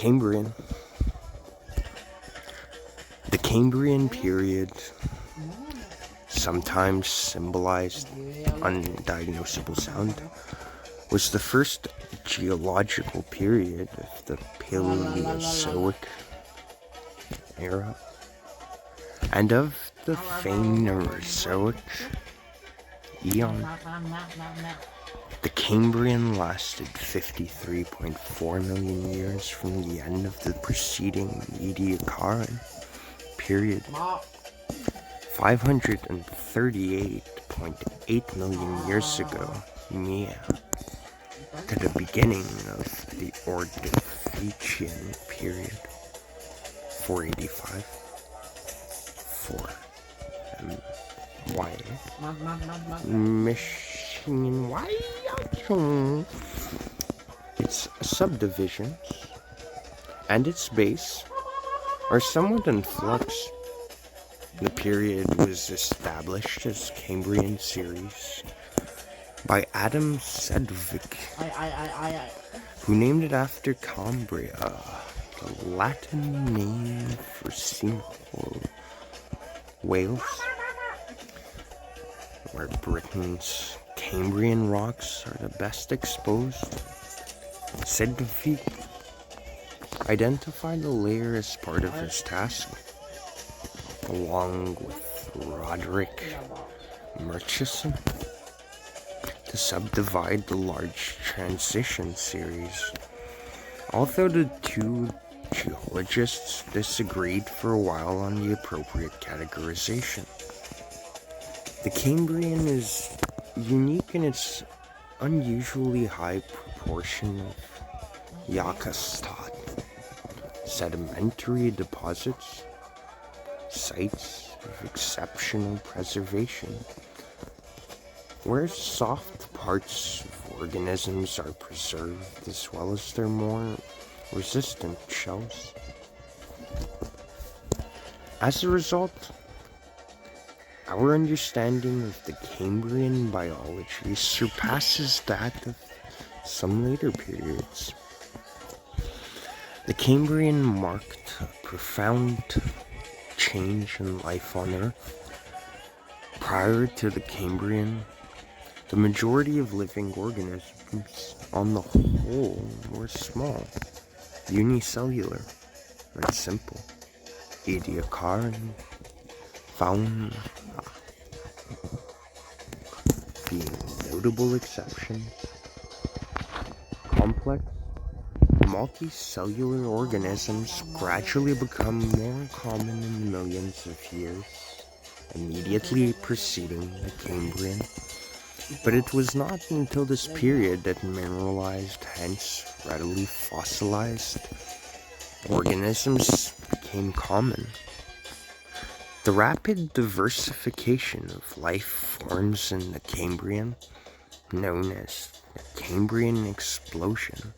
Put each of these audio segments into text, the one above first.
Cambrian. The Cambrian period, sometimes symbolized undiagnosable sound, was the first geological period of the Paleozoic era and of the Phanerozoic eon. The Cambrian lasted 53.4 million years from the end of the preceding Ediacaran period, 538.8 million years ago, to the beginning of the Ordovician period, 485, 4 Y Mission Y. Its subdivisions and its base are somewhat in flux. The period was established as Cambrian series by Adam Sedgwick, who named it after Cambria, the Latin name for seagull whales, where Britain's Cambrian rocks are the best exposed. Sedgwick identified the layer as part of his task, along with Roderick Murchison, to subdivide the large transition series. Although the two geologists disagreed for a while on the appropriate categorization. The Cambrian is unique in its unusually high proportion of Yakastat sedimentary deposits, sites of exceptional preservation, where soft parts of organisms are preserved as well as their more resistant shells. As a result, our understanding of the Cambrian biology surpasses that of some later periods. The Cambrian marked a profound change in life on Earth. Prior to the Cambrian, the majority of living organisms on the whole were small, unicellular, and simple. Ediacaran fauna being notable exceptions. Complex, multicellular organisms gradually become more common in the millions of years immediately preceding the Cambrian. But it was not until this period that mineralized, hence readily fossilized, organisms became common. The rapid diversification of life forms in the Cambrian, known as the Cambrian explosion,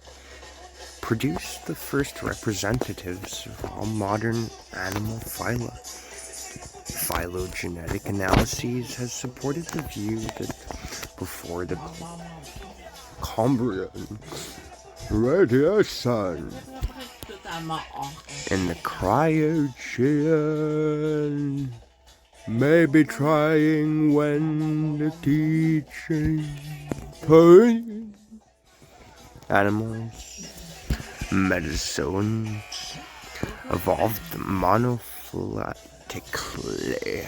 produced the first representatives of all modern animal phyla. Phylogenetic analyses has supported the view that before the Cambrian radiation in the cryogen may be trying when the teaching point animals, metazoans, evolved monophyletically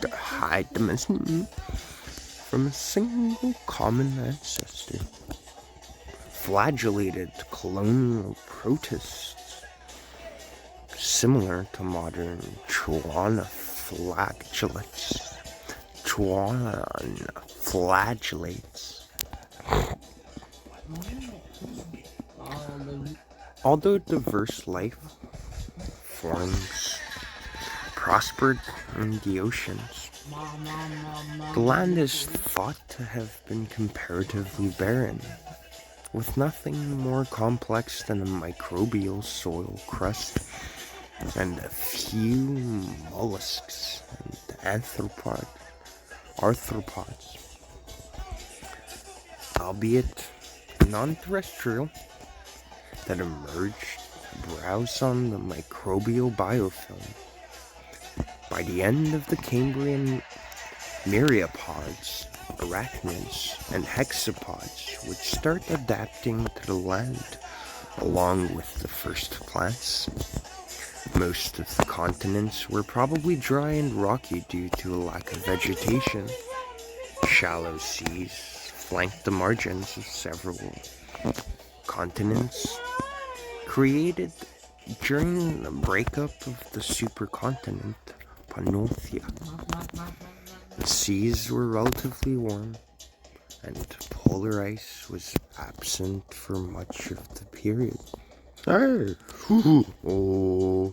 to hide them from a single common ancestor. Flagellated colonial protists, similar to modern Chuana flagellates. Although diverse life forms prospered in the oceans, the land is thought to have been comparatively barren, with nothing more complex than a microbial soil crust and a few mollusks and arthropods, albeit non-terrestrial. that emerged to browse on the microbial biofilm. By the end of the Cambrian, myriapods, arachnids, and hexapods would start adapting to the land, along with the first plants. Most of the continents were probably dry and rocky due to a lack of vegetation. Shallow seas flanked the margins of several continents, created during the breakup of the supercontinent Pannonia. The seas were relatively warm, and polar ice was absent for much of the period. Hey. Oh.